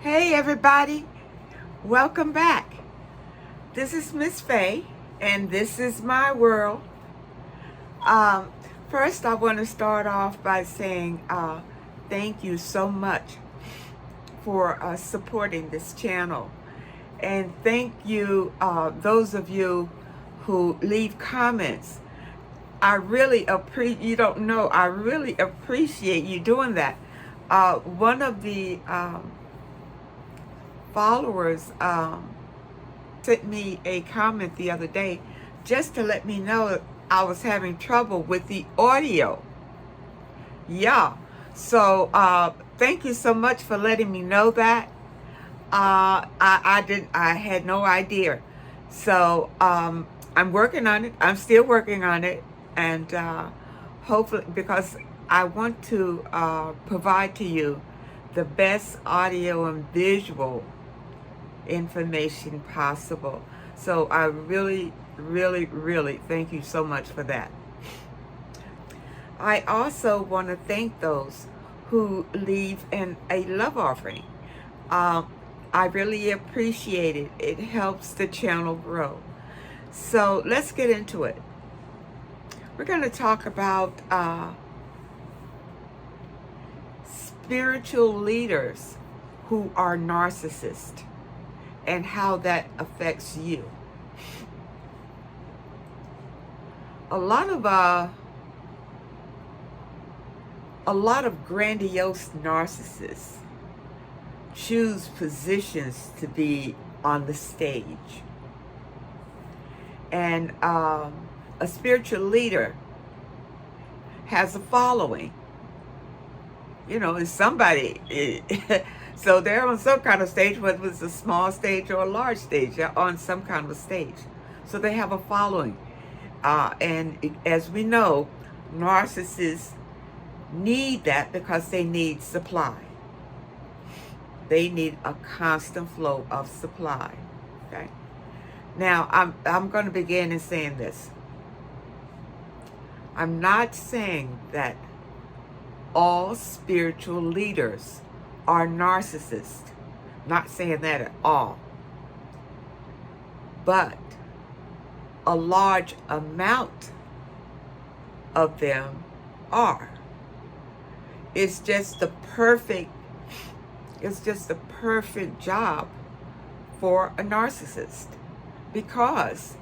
Hey everybody, welcome back. This is Miss Faye and this is my world. Um, First I want to start off by saying thank you so much for supporting this channel. And thank you, those of you who leave comments. I really appreciate you doing that. One of the followers sent me a comment the other day just to let me know I was having trouble with the audio. Yeah, so thank you so much for letting me know that. I had no idea. So I'm working on it. I'm still working on it, and hopefully, because I want to provide to you the best audio and visual information possible. So I really thank you so much for that. I also want to thank those who leave a love offering. I really appreciate it. It helps the channel grow. So let's get into it. We're going to talk about spiritual leaders who are narcissists and how that affects you. A lot of grandiose narcissists choose positions to be on the stage. And a spiritual leader has a following. You know, it's somebody. So they're on some kind of stage, whether it's a small stage or a large stage, they're on some kind of a stage. So they have a following. And as we know, narcissists need that because they need supply. They need a constant flow of supply. Okay. Now, I'm going to begin in saying this. I'm not saying that all spiritual leaders are narcissists. Not saying that at all. But a large amount of them are. It's just the perfect job for a narcissist because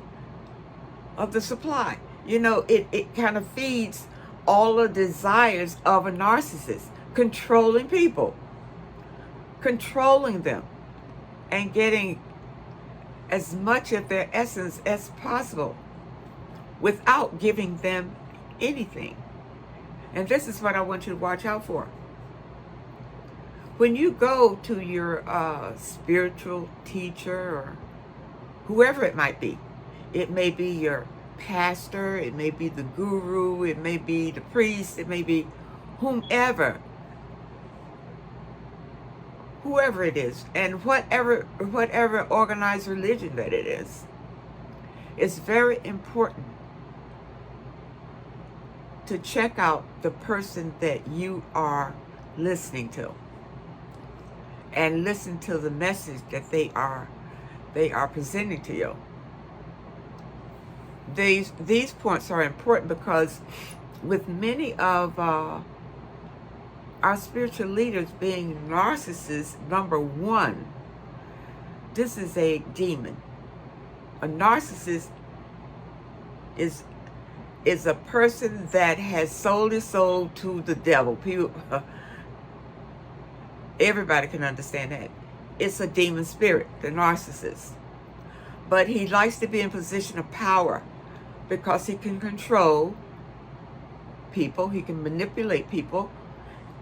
of the supply. You know, it kind of feeds all the desires of a narcissist, controlling people, controlling them, and getting as much of their essence as possible without giving them anything. And this is what I want you to watch out for. When you go to your spiritual teacher or whoever it might be, it may be your pastor, it may be the guru, it may be the priest, it may be whomever it is, and whatever organized religion that it is, it's very important to check out the person that you are listening to and listen to the message that they are presenting to you. These points are important because with many of our spiritual leaders being narcissists, number one, this is a demon. A narcissist is a person that has sold his soul to the devil. People, everybody can understand that. It's a demon spirit, the narcissist. But he likes to be in position of power because he can control people, he can manipulate people,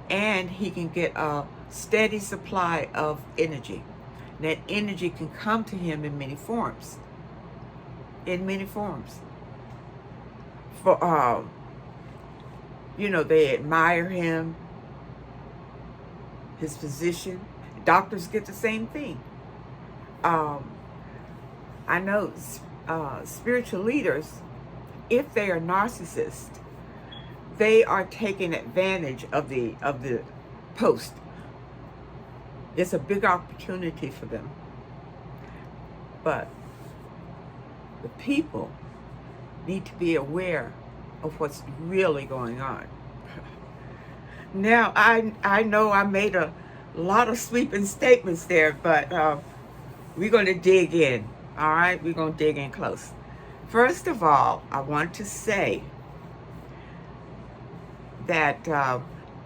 and he can get a steady supply of energy. And that energy can come to him in many forms. For you know, they admire him, his position. Doctors get the same thing. I know spiritual leaders, if they are narcissists, they are taking advantage of the post. It's a big opportunity for them. But the people need to be aware of what's really going on. Now, I know I made a lot of sweeping statements there, but we're going to dig in. All right, we're going to dig in close. First of all, I want to say that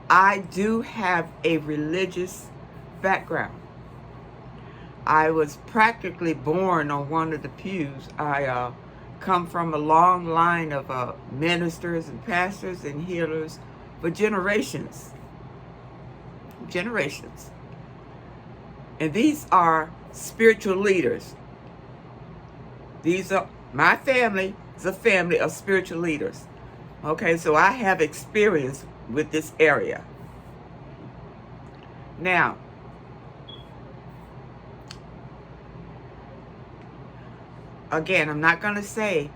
I do have a religious background. I was practically born on one of the pews. I come from a long line of ministers and pastors and healers for generations. Generations. And these are spiritual leaders. These are, my family is a family of spiritual leaders. Okay, so I have experience with this area. Now, again, I'm not going to say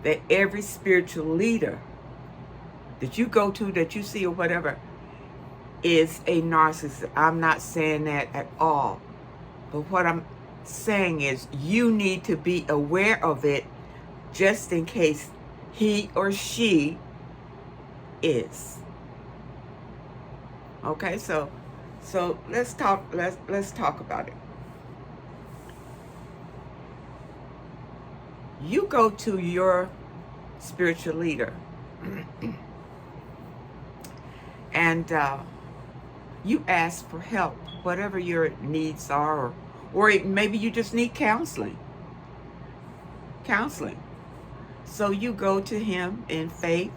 that every spiritual leader that you go to, that you see or whatever, is a narcissist. I'm not saying that at all. But what I'm saying is you need to be aware of it just in case he or she is. Okay, so let's talk about it. You go to your spiritual leader and you ask for help, whatever your needs are, or maybe you just need counseling. So you go to him in faith,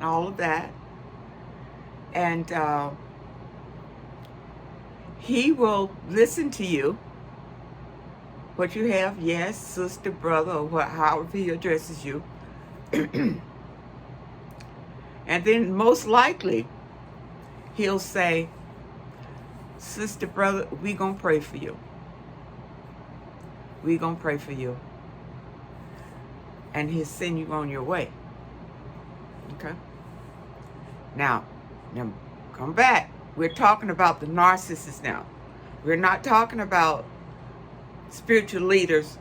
all of that, and he will listen to you. What you have, yes, sister, brother, or however he addresses you. And then most likely, he'll say, sister, brother, we gonna pray for you. We gonna pray for you. And he'll send you on your way. Okay? Now, come back. We're talking about the narcissist now. We're not talking about spiritual leaders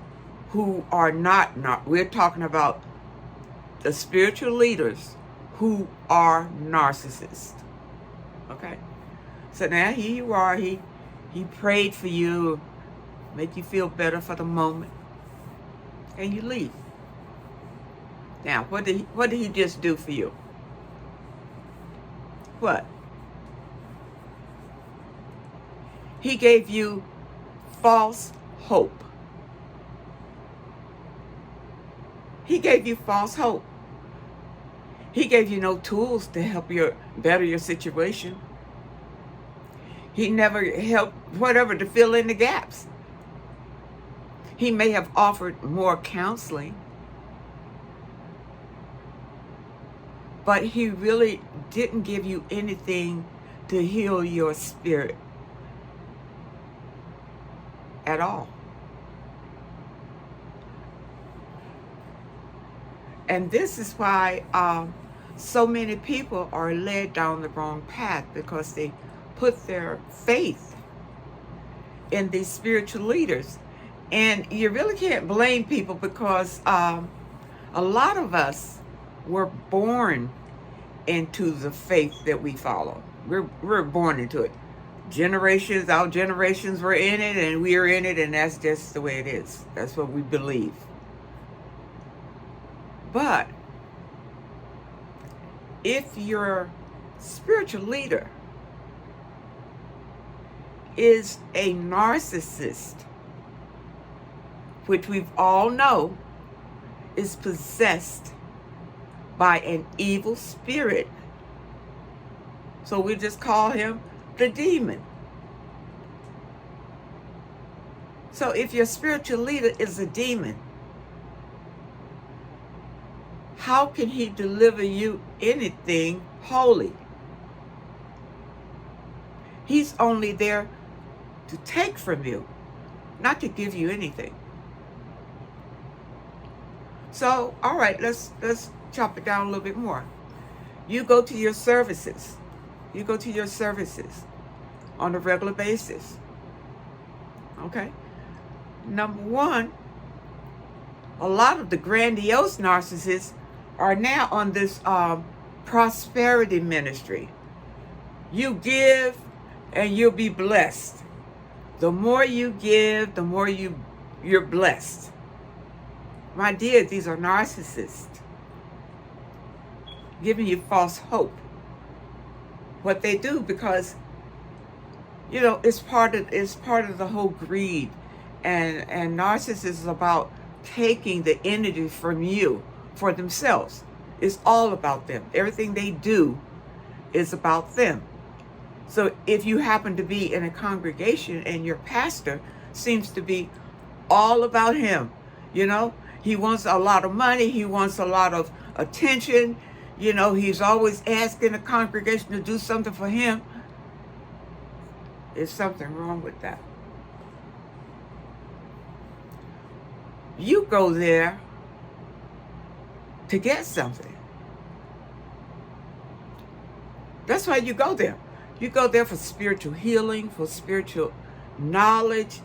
who are not. We're talking about the spiritual leaders who are narcissists. Okay? So now here you are. He prayed for you, make you feel better for the moment, and you leave. Now, what did he just do for you? What? He gave you false hope. He gave you false hope. He gave you no tools to help you better your situation. He never helped whatever to fill in the gaps. He may have offered more counseling, but he really didn't give you anything to heal your spirit at all. And this is why so many people are led down the wrong path, because they put their faith in these spiritual leaders. And you really can't blame people, because a lot of us were born into the faith that we follow. We're born into it. Our generations were in it, and we're in it, and that's just the way it is. That's what we believe. But if your spiritual leader is a narcissist, which we've all know is possessed by an evil spirit, so we just call him the demon. So if your spiritual leader is a demon, how can he deliver you anything holy? He's only there to take from you, not to give you anything. So, all right, let's chop it down a little bit more. You go to your services. on a regular basis. Okay? Number one, a lot of the grandiose narcissists are now on this prosperity ministry. You give and you'll be blessed. The more you give, the more you're blessed. My dear, these are narcissists giving you false hope. What they do, because it's part of the whole greed, and narcissism is about taking the energy from you for themselves. It's all about them. Everything they do is about them. So if you happen to be in a congregation and your pastor seems to be all about him, he wants a lot of money, he wants a lot of attention, he's always asking the congregation to do something for him, there's something wrong with that. You go there to get something. That's why you go there. You go there for spiritual healing, for spiritual knowledge,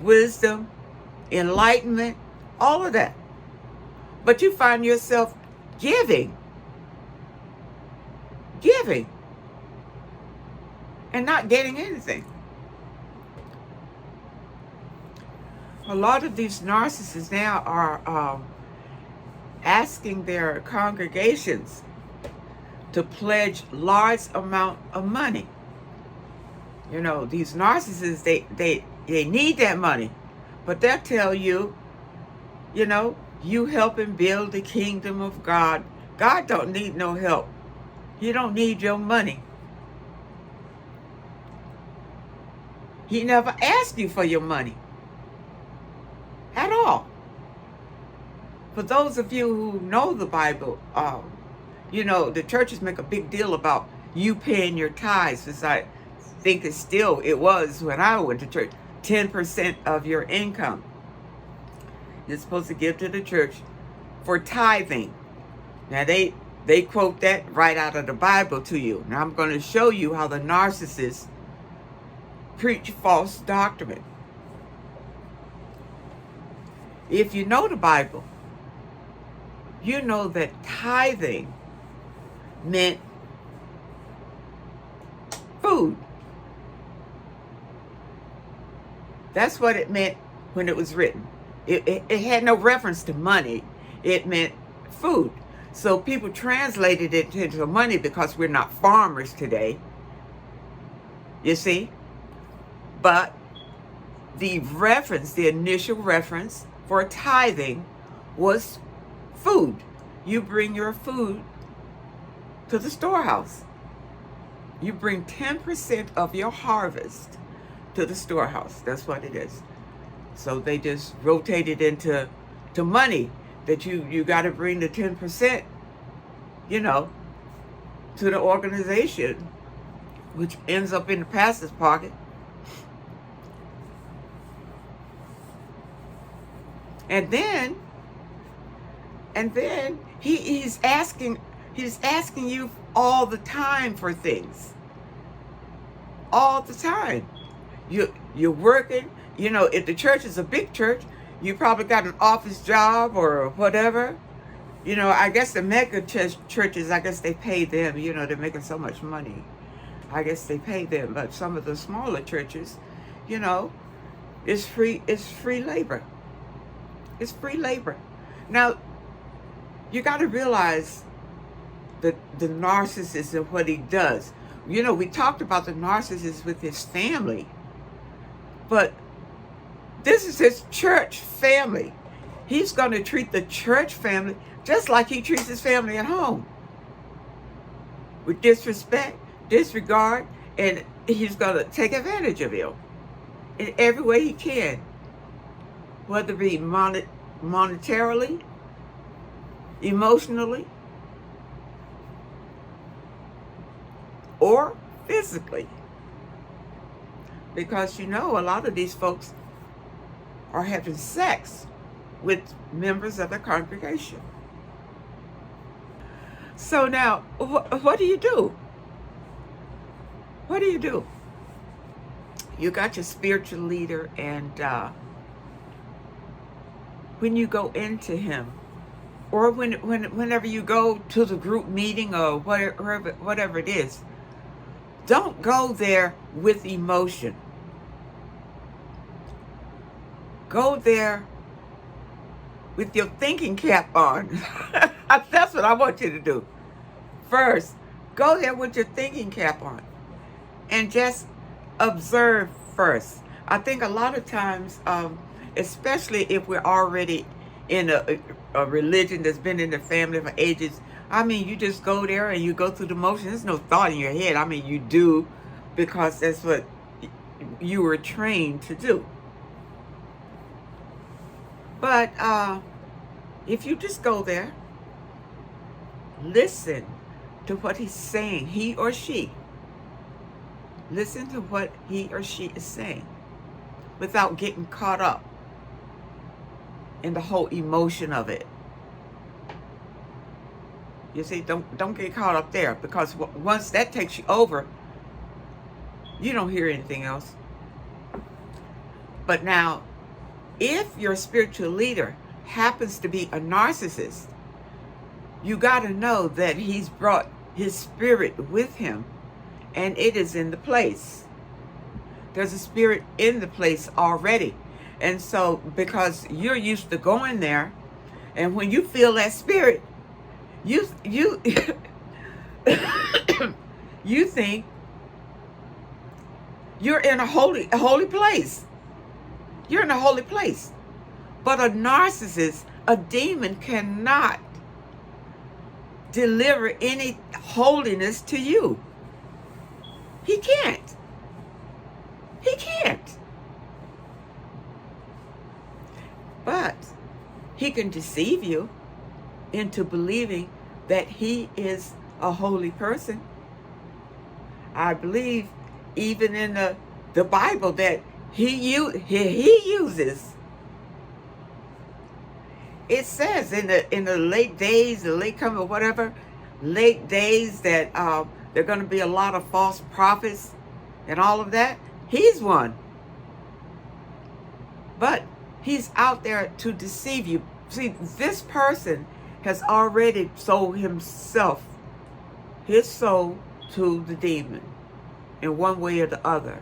wisdom, enlightenment, all of that. But you find yourself giving, and not getting anything. A lot of these narcissists now are asking their congregations to pledge large amount of money. These narcissists, they need that money, but they'll tell you, you helping build the kingdom of God. God don't need no help. He don't need your money. He never asked you for your money at all. For those of you who know the Bible, the churches make a big deal about you paying your tithes. As I think it was when I went to church, 10% of your income. You're supposed to give to the church for tithing. Now they quote that right out of the Bible to you. Now I'm going to show you how the narcissists preach false doctrine. If you know the Bible, you know that tithing meant food. That's what it meant when it was written. It had no reference to money. It meant food. So people translated it into money because we're not farmers today. You see? But the initial reference for tithing was food. You bring your food to the storehouse. You bring 10% of your harvest to the storehouse. That's what it is. So they just rotated into money that you got to bring the 10%, to the organization, which ends up in the pastor's pocket. And then he's asking you all the time for things. All the time. You're working, if the church is a big church, you probably got an office job or whatever. I guess the mega churches, I guess they pay them, they're making so much money. I guess they pay them. But some of the smaller churches, it's free labor. It's free labor. Now, you got to realize the narcissist and what he does. We talked about the narcissist with his family, but this is his church family. He's going to treat the church family just like he treats his family at home, with disrespect, disregard, and he's going to take advantage of you in every way he can, whether it be monetarily, emotionally, or physically. Because a lot of these folks are having sex with members of the congregation. So now, what do you do? What do you do? You got your spiritual leader, and when you go into him, or whenever you go to the group meeting or whatever it is, don't go there with emotion. Go there with your thinking cap on. That's what I want you to do. First, go there with your thinking cap on and just observe first. I think a lot of times, especially if we're already in a religion that's been in the family for ages, I mean, you just go there and you go through the motions. There's no thought in your head. I mean, you do because that's what you were trained to do. But if you just go there, listen to what he's saying, he or she. Listen to what he or she is saying without getting caught up in the whole emotion of it. You see, don't get caught up there, because once that takes you over, you don't hear anything else. But now, if your spiritual leader happens to be a narcissist, you got to know that he's brought his spirit with him, and it is in the place. There's a spirit in the place already. And so, because you're used to going there, and when you feel that spirit, you you think you're in a holy place. You're in a holy place. But a narcissist, a demon, cannot deliver any holiness to you. He can't. He can't. But he can deceive you into believing that he is a holy person. I believe even in the Bible that he uses. It says in the late days, the late coming or whatever, late days, that there are going to be a lot of false prophets and all of that. He's one. But he's out there to deceive you. See, this person has already sold himself, his soul, to the demon in one way or the other.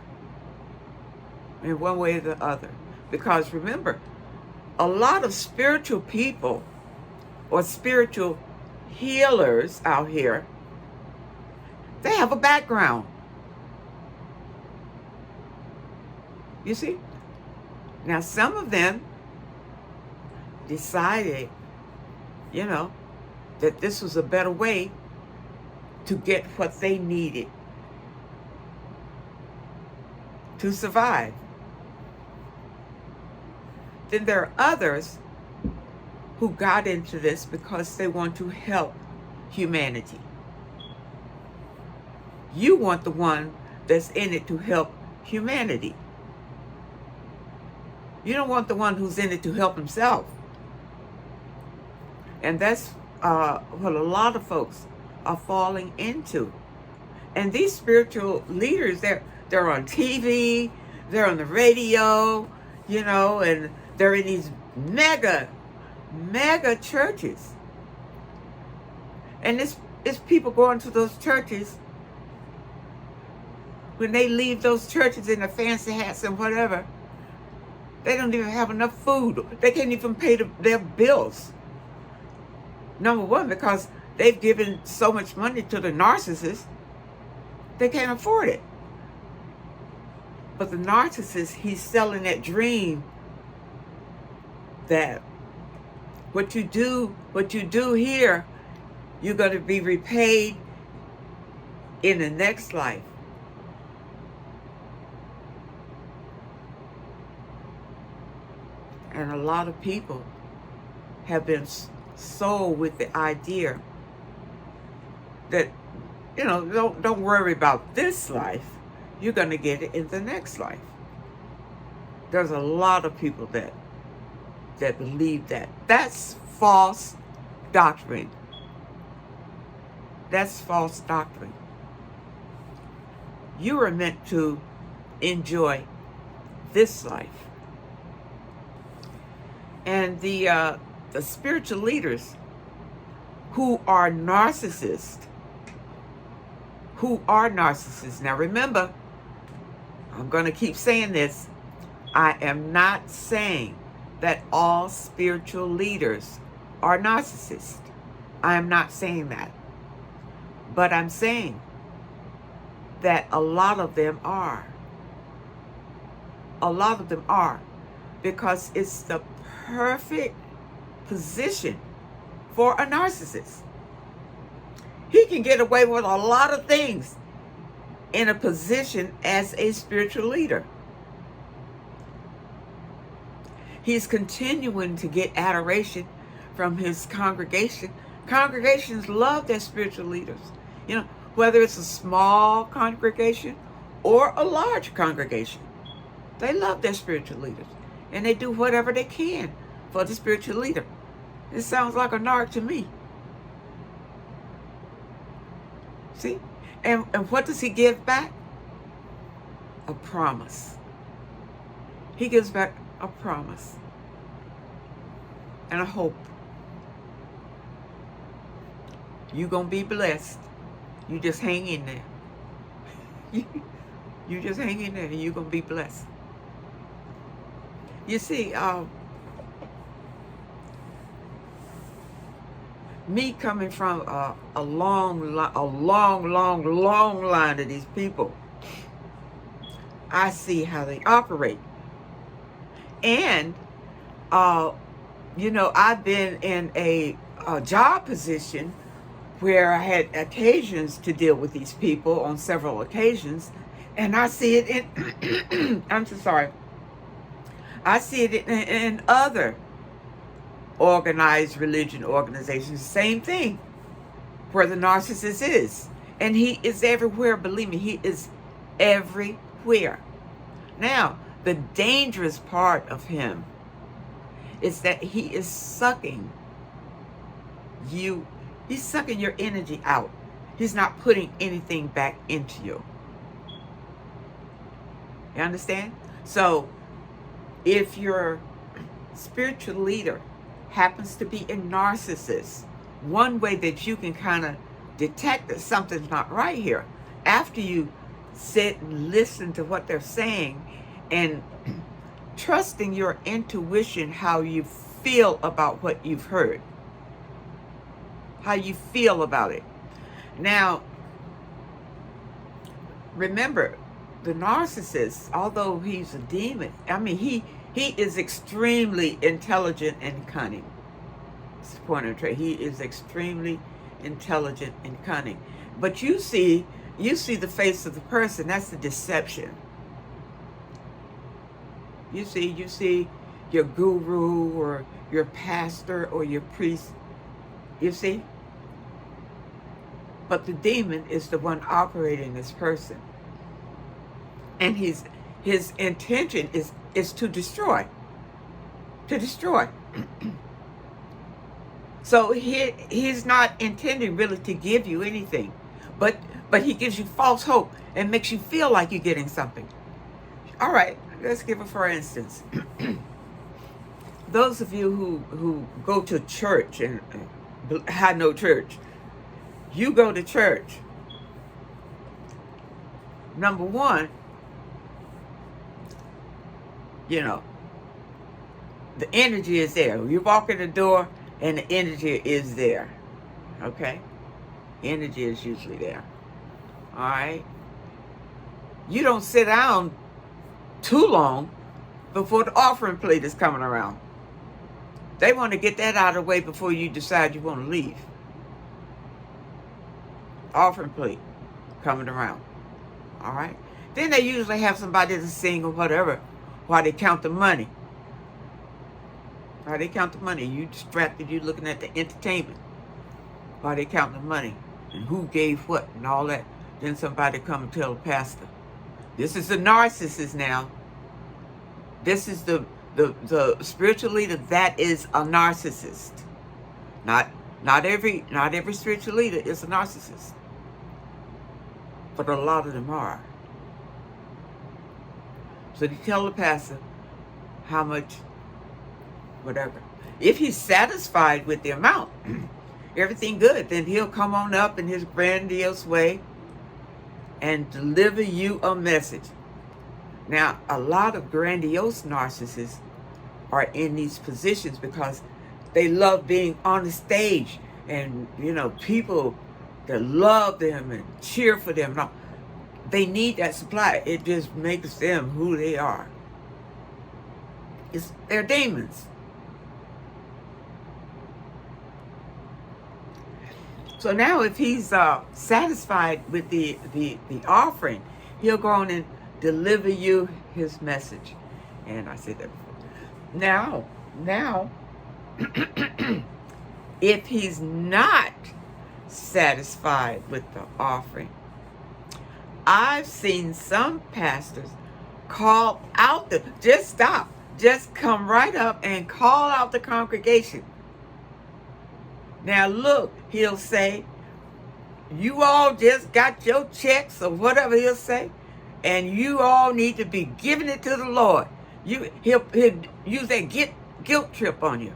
In one way or the other. Because remember, a lot of spiritual people or spiritual healers out here, they have a background. You see? Now, some of them decided, that this was a better way to get what they needed to survive. Then there are others who got into this because they want to help humanity. You want the one that's in it to help humanity. You don't want the one who's in it to help himself. And that's what a lot of folks are falling into. And these spiritual leaders, they're on TV, they're on the radio, and they're in these mega churches. And it's people going to those churches. When they leave those churches in their fancy hats and whatever, they don't even have enough food. They can't even pay their bills. Number one, because they've given so much money to the narcissist, they can't afford it. But the narcissist, he's selling that dream that what you do here, you're going to be repaid in the next life. And a lot of people have been sold with the idea that, don't worry about this life. You're going to get it in the next life. There's a lot of people that believe that. That's false doctrine. That's false doctrine. You are meant to enjoy this life. And the spiritual leaders who are narcissists, now remember, I'm going to keep saying this, I am not saying that all spiritual leaders are narcissists. I am not saying that. But I'm saying that a lot of them are. A lot of them are. Because it's the perfect position for a narcissist. He can get away with a lot of things in a position as a spiritual leader. He's continuing to get adoration from his congregation. Congregations love their spiritual leaders. You know, whether it's a small congregation or a large congregation, they love their spiritual leaders. And they do whatever they can for the spiritual leader. It sounds like a narc to me. See? And what does he give back? A promise. He gives back a promise and a hope. You're going to be blessed. You just hang in there. You just hang in there and you're going to be blessed. You see, me coming from a long line of these people, I see how they operate. And, you know, I've been in a job position where I had occasions to deal with these people on several occasions. And I see it in, I'm so sorry. I see it in other organized religion organizations. Same thing, where the narcissist is. And he is everywhere, believe me, he is everywhere. Now, the dangerous part of him is that he is sucking you. He's sucking your energy out. He's not putting anything back into you. You understand? So, if your spiritual leader happens to be a narcissist, one way that you can kind of detect that something's not right here, after you sit and listen to what they're saying and trusting your intuition, how you feel about what you've heard, how you feel about it. Now, remember, the narcissist, although he's a demon, I mean, he is extremely intelligent and cunning. It's the point of trade. He is extremely intelligent and cunning. But you see the face of the person. That's the deception. You see your guru or your pastor or your priest. You see? But the demon is the one operating this person. And his intention is to destroy. To destroy. So he's not intending really to give you anything. But he gives you false hope and makes you feel like you're getting something. All right, let's give it for instance. Those of you who go to church and have no church, you go to church. Number one, you know, the energy is there. You walk in the door and the energy is there. Okay? Energy is usually there. All right? You don't sit down too long before the offering plate is coming around. They want to get that out of the way before you decide you want to leave. Offering plate coming around. All right? Then they usually have somebody to sing or whatever while they count the money. While they count the money, you distracted, you looking at the entertainment. While they count the money and who gave what and all that. Then somebody come and tell the pastor, this is the narcissist now. This is the spiritual leader that is a narcissist. Not every spiritual leader is a narcissist. But a lot of them are. So they tell the pastor how much, whatever. If he's satisfied with the amount, everything good, then he'll come on up in his grandiose way and deliver you a message. Now, a lot of grandiose narcissists are in these positions because they love being on the stage, and people that love them and cheer for them. No, they need that supply. It just makes them who they are. They're demons. So now if he's satisfied with the offering, he'll go on and deliver you his message. And I said that before. Now, if he's not satisfied with the offering, I've seen some pastors call out just come right up and call out the congregation. Now look, he'll say, you all just got your checks or whatever he'll say, and you all need to be giving it to the Lord. He'll use that guilt trip on you.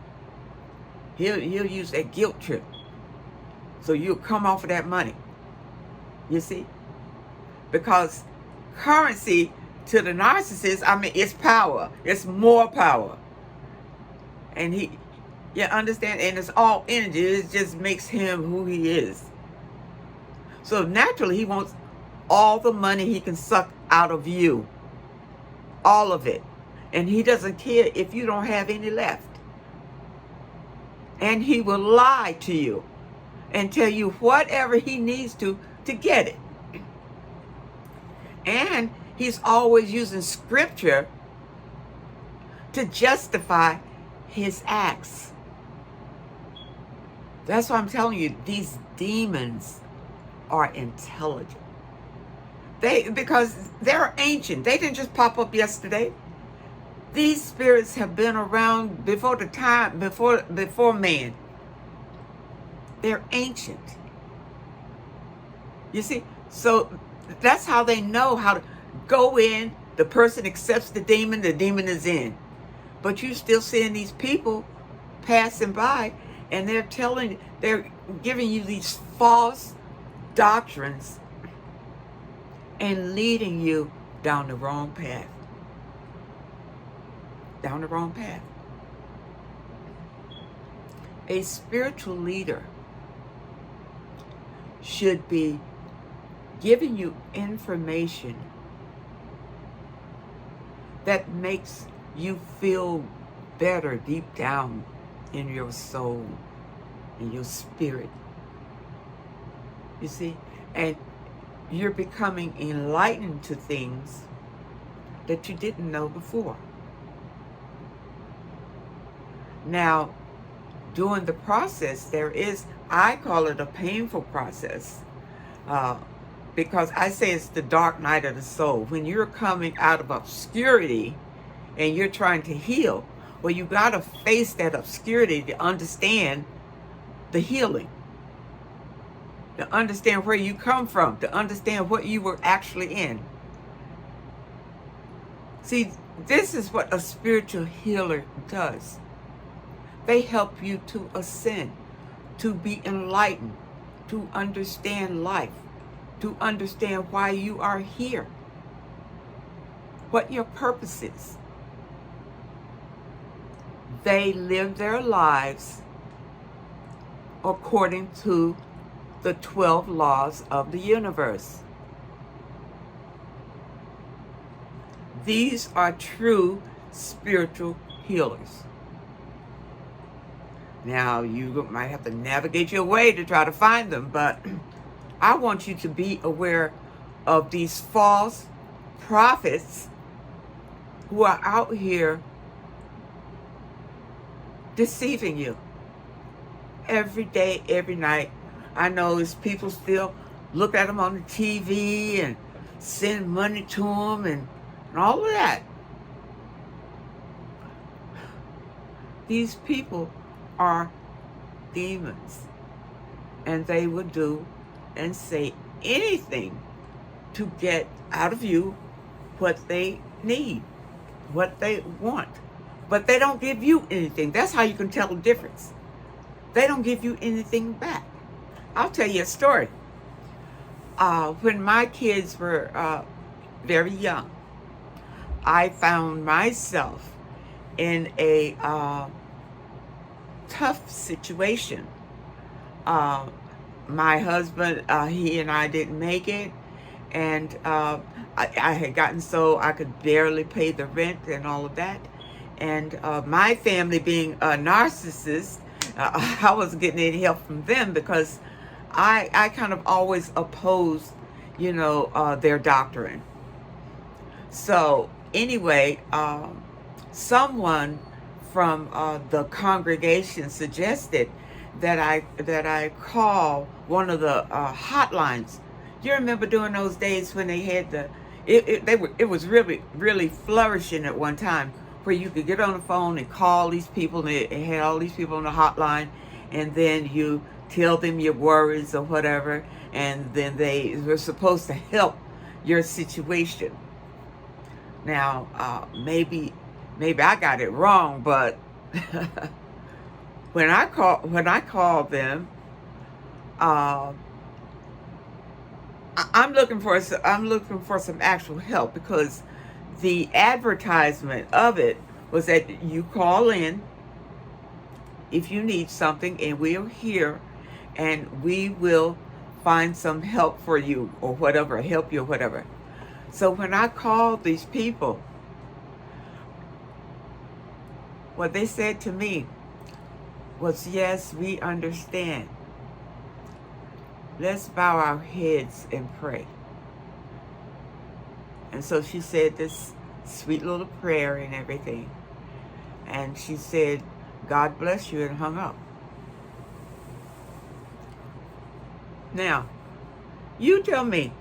He'll use that guilt trip. So you'll come off of that money. You see? Because currency to the narcissist, it's power. It's more power. And you understand? And it's all energy. It just makes him who he is. So naturally, he wants all the money he can suck out of you. All of it. And he doesn't care if you don't have any left. And he will lie to you and tell you whatever he needs to get it. And he's always using scripture to justify his acts. That's why I'm telling you, these demons are intelligent. Because they're ancient. They didn't just pop up yesterday. These spirits have been around before man. They're ancient. You see? So that's how they know how to go in. The person accepts the demon is in. But you're still seeing these people passing by, and they're giving you these false doctrines and leading you down the wrong path. Down the wrong path. A spiritual leader should be giving you information that makes you feel better deep down in your soul, in your spirit. You see? And you're becoming enlightened to things that you didn't know before. Now, during the process, I call it a painful process, because I say it's the dark night of the soul. When you're coming out of obscurity and you're trying to heal, well, you got to face that obscurity to understand the healing, to understand where you come from, to understand what you were actually in. See, this is what a spiritual healer does. They help you to ascend, to be enlightened, to understand life, to understand why you are here, what your purpose is. They live their lives according to the 12 laws of the universe. These are true spiritual healers. Now, you might have to navigate your way to try to find them, but I want you to be aware of these false prophets who are out here deceiving you every day, every night. I know it's people still look at them on the TV and send money to them and all of that. These people are demons, and they will do and say anything to get out of you what they need, what they want. But they don't give you anything. That's how you can tell the difference. They don't give you anything back. I'll tell you a story. When my kids were very young, I found myself in a tough situation. My husband, he and I didn't make it, and I had gotten so I could barely pay the rent and all of that. And my family being a narcissist, I wasn't getting any help from them because I kind of always opposed, their doctrine. So anyway, someone from the congregation suggested that I call one of the hotlines. You remember during those days when they had it was really flourishing at one time, where you could get on the phone and call these people, and it had all these people on the hotline, and then you tell them your worries or whatever, and then they were supposed to help your situation. Now, maybe I got it wrong, but when I called them, I'm looking for some actual help, because the advertisement of it was that you call in if you need something, and we're here, and we will find some help for you or whatever, help you or whatever. So when I called these people, what they said to me was, yes, we understand. Let's bow our heads and pray. And so she said this sweet little prayer and everything. And she said, God bless you, and hung up. Now, you tell me,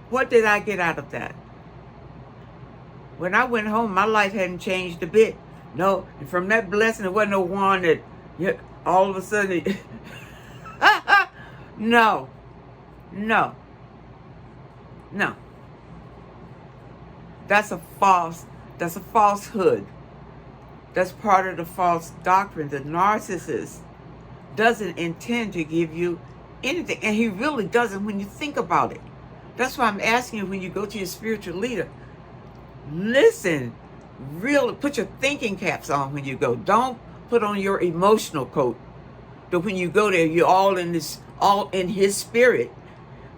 what did I get out of that? When I went home, my life hadn't changed a bit. No, and from that blessing, it wasn't no one that all of a sudden, no. That's a falsehood. That's part of the false doctrine. The narcissist doesn't intend to give you anything, and he really doesn't when you think about it. That's why I'm asking you, when you go to your spiritual leader, listen, really put your thinking caps on when you go. Don't put on your emotional coat. But when you go there, you're all in his spirit,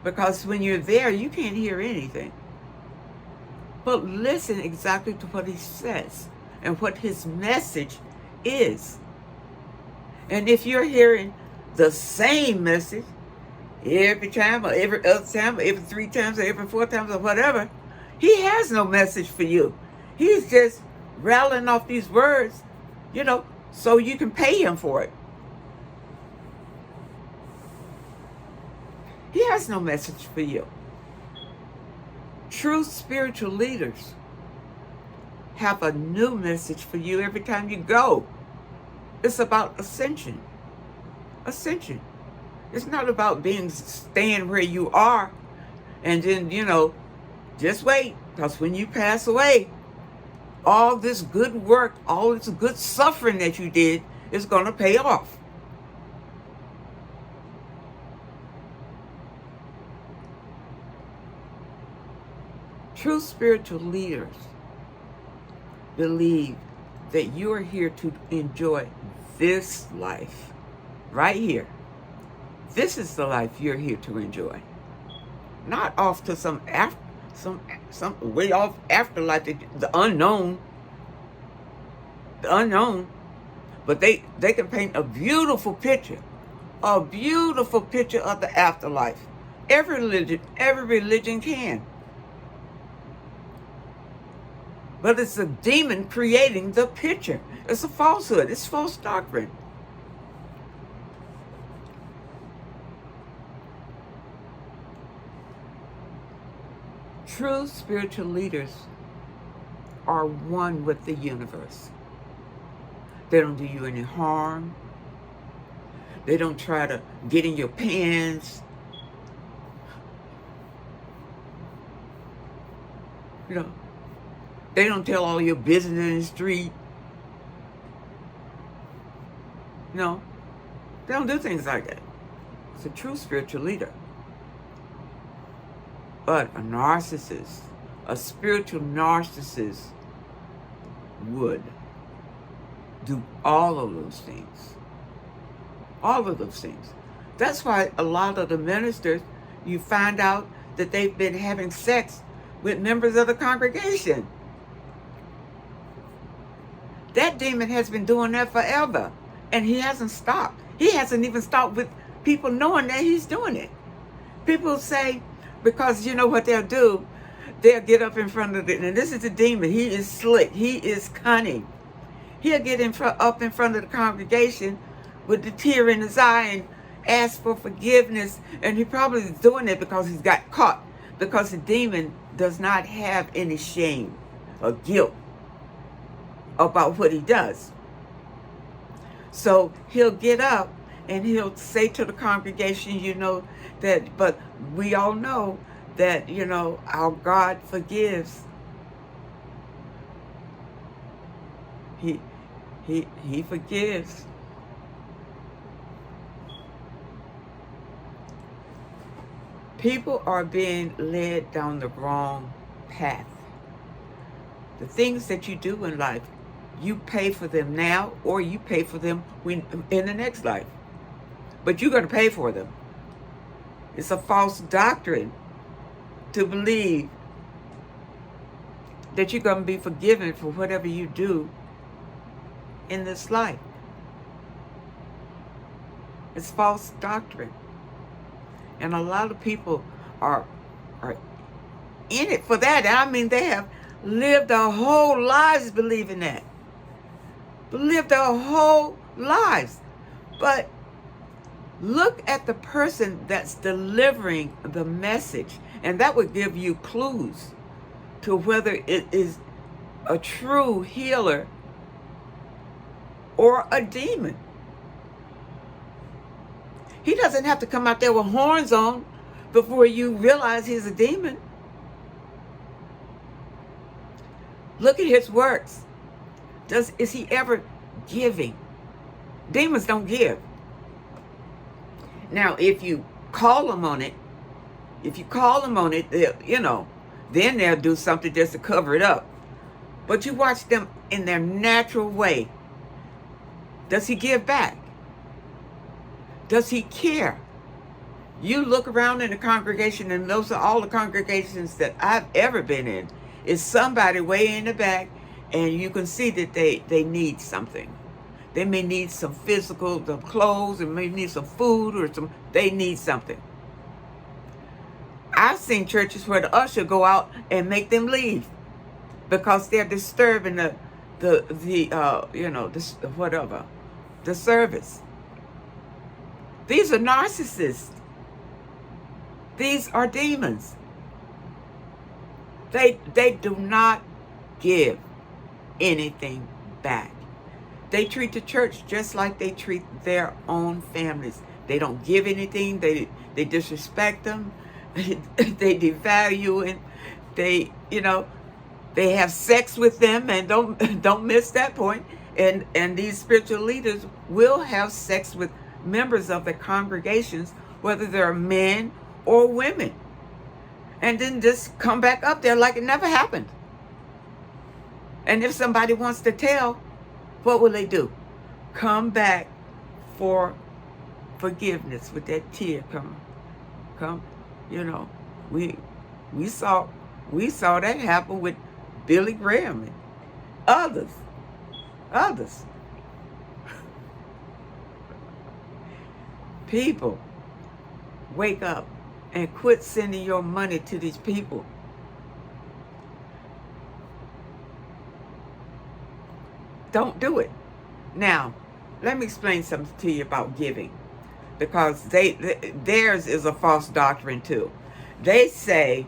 because when you're there, you can't hear anything. But listen exactly to what he says and what his message is. And if you're hearing the same message every time, or every other time, or every 3 times, or every 4 times, or whatever, he has no message for you. He's just rattling off these words, so you can pay him for it. He has no message for you. True spiritual leaders have a new message for you every time you go. It's about ascension. Ascension. It's not about staying where you are and then, just wait. Because when you pass away, all this good work, all this good suffering that you did is going to pay off. True spiritual leaders believe that you are here to enjoy this life right here. This is the life you're here to enjoy. Not off to some way off afterlife, the unknown. The unknown. But they can paint a beautiful picture of the afterlife. Every religion can. But it's a demon creating the picture. It's a falsehood. It's false doctrine. True spiritual leaders are one with the universe. They don't do you any harm. They don't try to get in your pants. They don't tell all your business in the street. No, they don't do things like that. It's a true spiritual leader. But a narcissist, a spiritual narcissist, would do all of those things. All of those things. That's why a lot of the ministers, you find out that they've been having sex with members of the congregation. That demon has been doing that forever, and he hasn't stopped. He hasn't even stopped with people knowing that he's doing it. People say, because you know what they'll do, they'll get up in front of it, and this is the demon. He is slick. He is cunning. He'll get up in front of the congregation with the tear in his eye and ask for forgiveness, and he probably is doing it because he's got caught, because the demon does not have any shame or guilt about what he does. So he'll get up and he'll say to the congregation, you know, that, but we all know that, you know, our God forgives. He forgives. People are being led down the wrong path. The things that you do in life, you pay for them now, or you pay for them in the next life. But you're going to pay for them. It's a false doctrine to believe that you're going to be forgiven for whatever you do in this life. It's false doctrine. And a lot of people are in it for that. I mean, they have lived their whole lives believing that. Lived their whole lives. But look at the person that's delivering the message, and that would give you clues to whether it is a true healer or a demon. He doesn't have to come out there with horns on before you realize he's a demon. Look at his works. Is he ever giving? Demons don't give. Now, if you call them on it, they'll, you know, then they'll do something just to cover it up. But you watch them in their natural way. Does he give back? Does he care? You look around in the congregation, and those are all the congregations that I've ever been in, is somebody way in the back, and you can see that they need something. They may need some physical, some clothes, and may need some food, or they need something. I've seen churches where the usher go out and make them leave because they're disturbing the service. These are narcissists. These are demons. They do not give anything back. They treat the church just like they treat their own families. They don't give anything. They disrespect them. They devalue it. They have sex with them, and don't miss that point. And these spiritual leaders will have sex with members of the congregations, whether they're men or women, and then just come back up there like it never happened. And if somebody wants to tell, what will they do? Come back for forgiveness with that tear. Come. You know, we saw that happen with Billy Graham and others. People, wake up and quit sending your money to these people. Don't do it. Now, let me explain something to you about giving, because theirs is a false doctrine too. They say,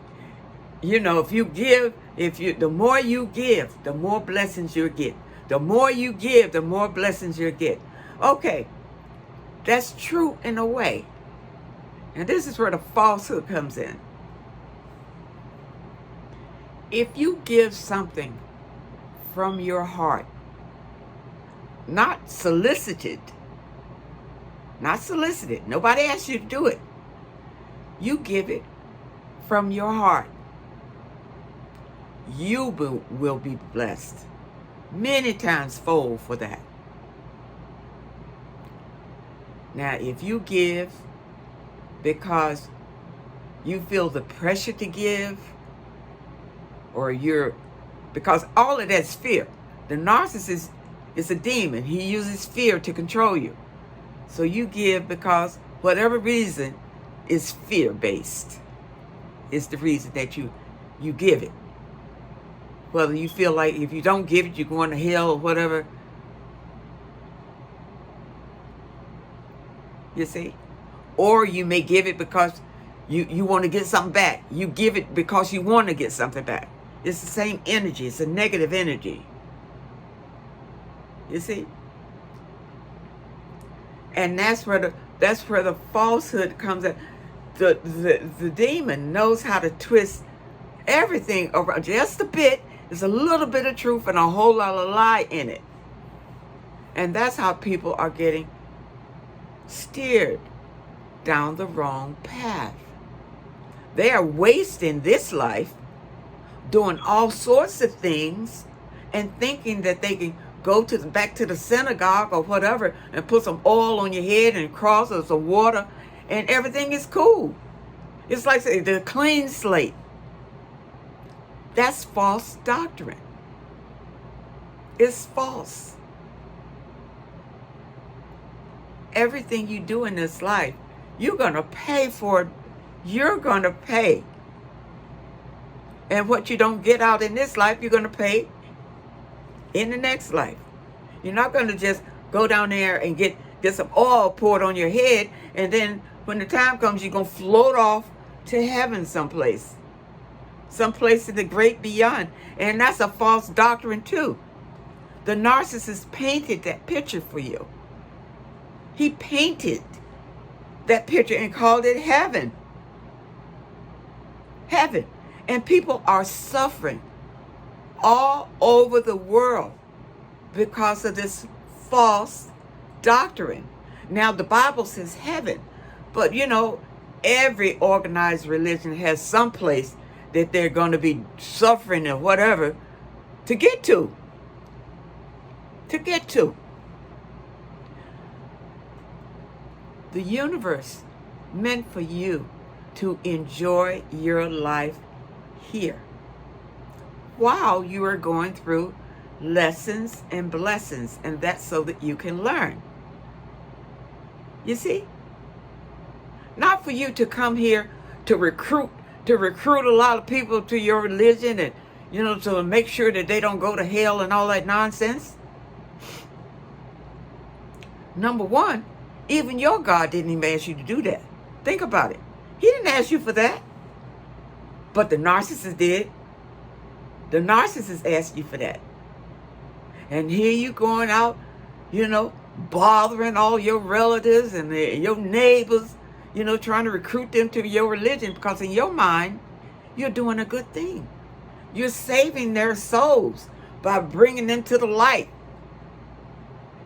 you know, if you give, the more you give, the more blessings you'll get. The more you give, the more blessings you'll get. Okay, that's true in a way. And this is where the falsehood comes in. If you give something from your heart. Not solicited. Not solicited. Nobody asked you to do it. You give it from your heart. You will be blessed many times fold for that. Now, if you give because you feel the pressure to give, or because all of that's fear. The narcissist is a demon. He uses fear to control you. So you give because whatever reason is fear-based. It's the reason that you give it. Whether you feel like if you don't give it, you're going to hell or whatever. You see? Or you may give it because you want to get something back. You give it because you want to get something back. It's the same energy. It's a negative energy. You see? And that's where the falsehood comes in. The demon knows how to twist everything around just a bit. There's a little bit of truth and a whole lot of lie in it. And that's how people are getting steered down the wrong path. They are wasting this life doing all sorts of things and thinking that they can go back to the synagogue or whatever and put some oil on your head and cross or some water and everything is cool. It's like the clean slate. That's false doctrine. It's false. Everything you do in this life, you're going to pay for it. You're going to pay. And what you don't get out in this life, you're going to pay in the next life. You're not going to just go down there and get some oil poured on your head, and then when the time comes, you're going to float off to heaven someplace in the great beyond. And that's a false doctrine too. The narcissist painted that picture for you. He painted that picture and called it heaven. Heaven. And people are suffering all over the world because of this false doctrine. Now, the Bible says heaven, but every organized religion has some place that they're going to be suffering or whatever to get to. The universe meant for you to enjoy your life here while you are going through lessons and blessings, and that's so that you can learn. You see? Not for you to come here to recruit a lot of people to your religion and, to make sure that they don't go to hell and all that nonsense. Number one, even your God didn't even ask you to do that. Think about it. He didn't ask you for that. But the narcissist did. The narcissist asked you for that. And here you going out, bothering all your relatives and your neighbors, trying to recruit them to your religion, because in your mind, you're doing a good thing. You're saving their souls by bringing them to the light.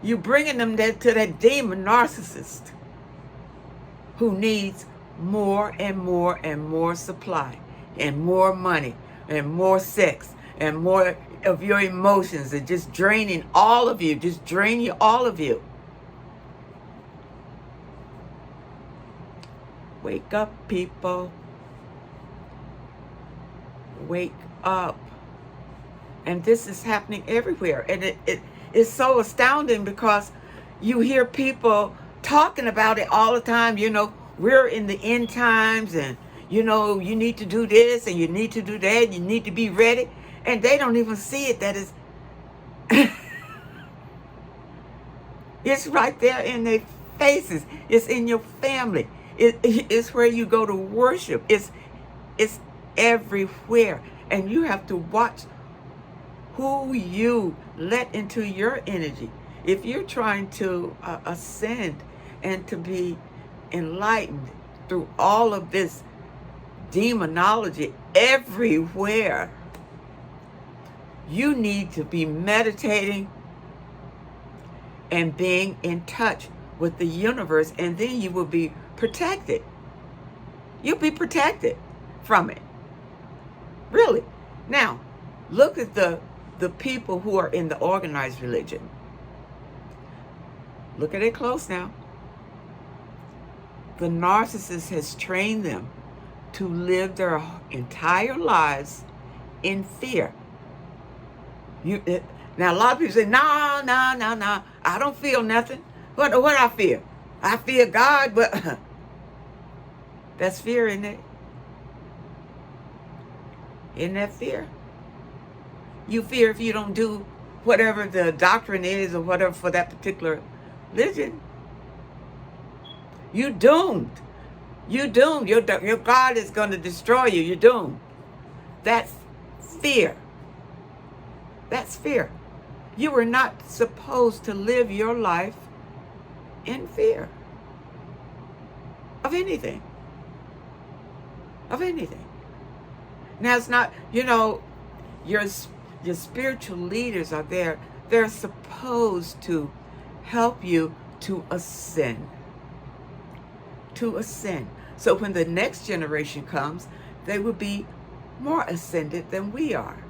You're bringing them to that demon narcissist who needs more and more and more supply and more money and more sex and more of your emotions and just draining all of you, all of you. Wake up, people. Wake up. And this is happening everywhere. And it is so astounding because you hear people talking about it all the time. We're in the end times and, you need to do this and you need to do that. You need to be ready. And they don't even see it. That is, it's right there in their faces. It's in your family. It's where you go to worship. It's everywhere. And you have to watch who you let into your energy. If you're trying to ascend and to be enlightened through all of this demonology everywhere, You need to be meditating and being in touch with the universe, and then you will be protected. You'll be protected from it. Really. Now, look at the people who are in the organized religion. Look at it close now. The narcissist has trained them to live their entire lives in fear. Now, a lot of people say, no, I don't feel nothing. What I feel? I fear God, but that's fear, isn't it? Isn't that fear? You fear if you don't do whatever the doctrine is or whatever for that particular religion. You're doomed. You're doomed. Your God is going to destroy you. You're doomed. That's fear. That's fear. You were not supposed to live your life in fear of anything. Of anything. Now, it's not, your spiritual leaders are there. They're supposed to help you to ascend. To ascend. So when the next generation comes, they will be more ascended than we are.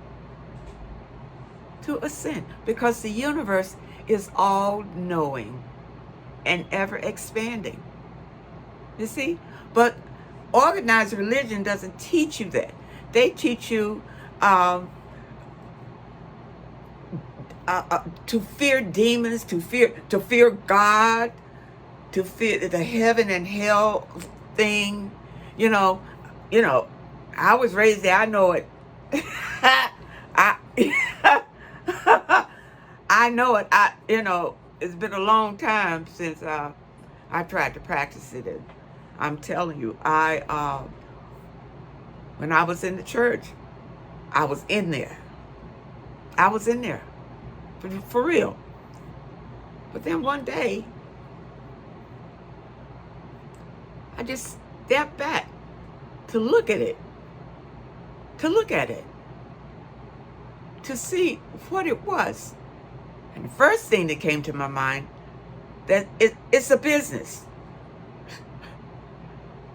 To ascend. Because the universe is all-knowing and ever-expanding. You see? But organized religion doesn't teach you that. They teach you to fear demons, to fear God, to fear the heaven and hell thing. I was raised there. I know it. I know it. It's been a long time since I tried to practice it. And I'm telling you, when I was in the church, I was in there. I was in there. For real. But then one day, I just stepped back to look at it. To look at it. To see what it was. And the first thing that came to my mind, that it's a business.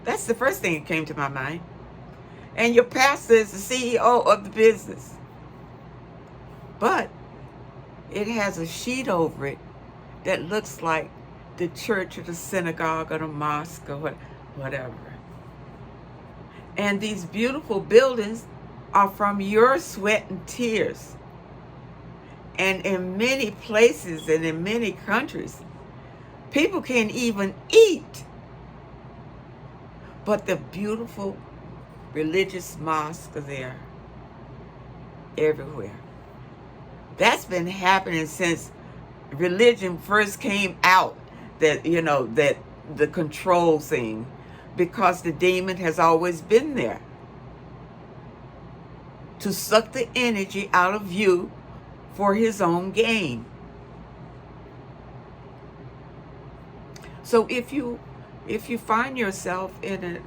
That's the first thing that came to my mind. And your pastor is the CEO of the business. But it has a sheet over it that looks like the church or the synagogue or the mosque or whatever. And these beautiful buildings are from your sweat and tears. And in many places and in many countries, people can't even eat. But the beautiful religious mosques are there everywhere. That's been happening since religion first came out, that the control thing, because the demon has always been there to suck the energy out of you for his own gain. So if you find yourself in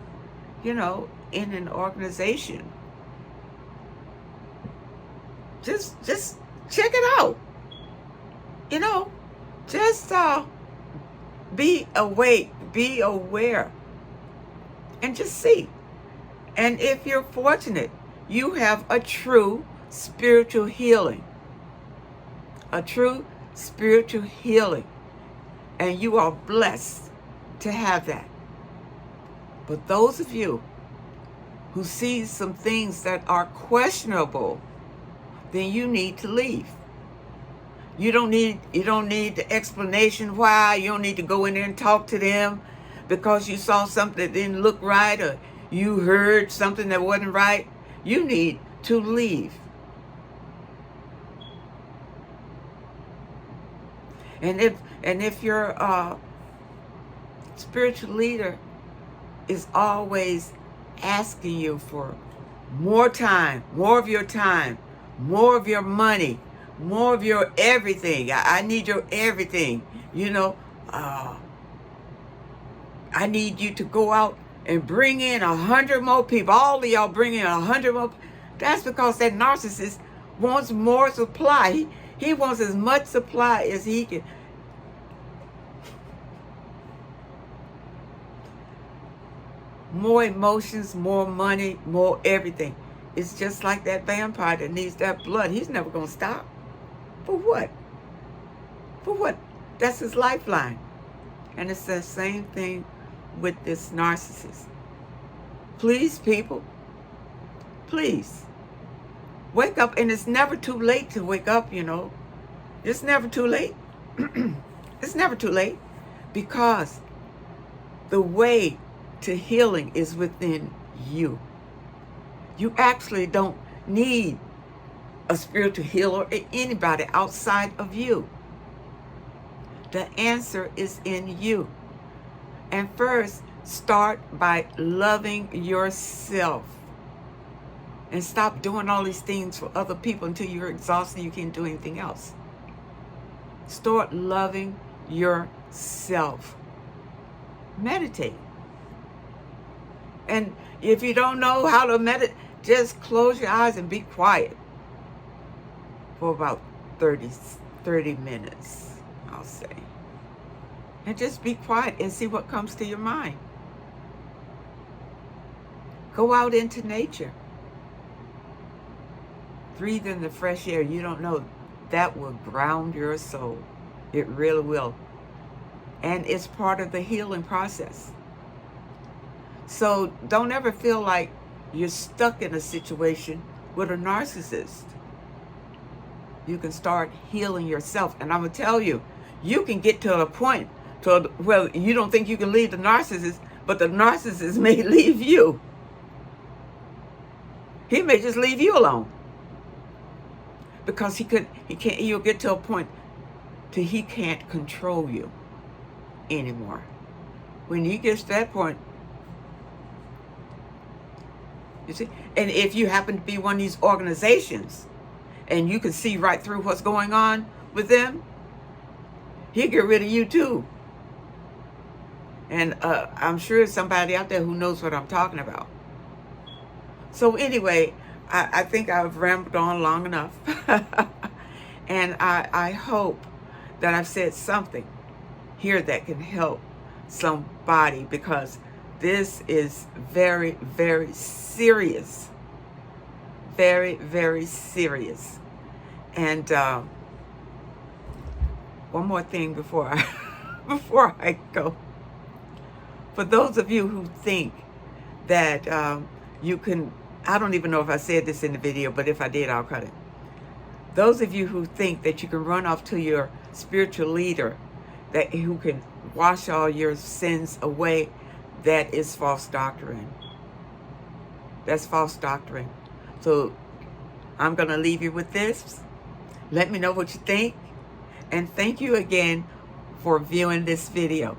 an organization, just check it out. Just be awake, be aware, and just see. And if you're fortunate, you have a true spiritual healing. A true spiritual healing. And you are blessed to have that. But those of you who see some things that are questionable, then you need to leave. You don't need the explanation why. You don't need to go in there and talk to them because you saw something that didn't look right or you heard something that wasn't right. You need to leave. And if your spiritual leader is always asking you for more time, more of your time, more of your money, more of your everything. I need your everything. I need you to go out and bring in 100 more people. All of y'all bring in 100 more. That's because that narcissist wants more supply. He wants as much supply as he can. More emotions, more money, more everything. It's just like that vampire that needs that blood. He's never going to stop. For what? For what? That's his lifeline. And it's the same thing with this narcissist. Please, people, please, wake up. And it's never too late to wake up, you know. It's never too late. It's never too late, because the way to healing is within you. You actually don't need a spiritual healer or anybody outside of you. The answer is in you. And first, start by loving yourself. And stop doing all these things for other people until you're exhausted and you can't do anything else. Start loving yourself. Meditate. And if you don't know how to meditate, just close your eyes and be quiet for about 30 minutes, I'll say. And just be quiet and see what comes to your mind. Go out into nature. Breathe in the fresh air. You don't know, that will ground your soul. It really will. And it's part of the healing process. So don't ever feel like you're stuck in a situation with a narcissist. You can start healing yourself. And I'm going to tell you, you can get to a point where you don't think you can leave the narcissist, but the narcissist may leave you. He may just leave you alone. Because you'll get to a point till he can't control you anymore. When he gets to that point, you see, and if you happen to be one of these organizations and you can see right through what's going on with them, he'll get rid of you too. And I'm sure there's somebody out there who knows what I'm talking about. So anyway, I think I've rambled on long enough. And I hope that I've said something here that can help somebody, because this is very, very serious. Very, very serious. And one more thing before I go. For those of you who think that you can, I don't even know if I said this in the video, but if I did, I'll cut it. Those of you who think that you can run off to your spiritual leader, who can wash all your sins away, that is false doctrine. That's false doctrine. So I'm going to leave you with this. Let me know what you think. And thank you again for viewing this video.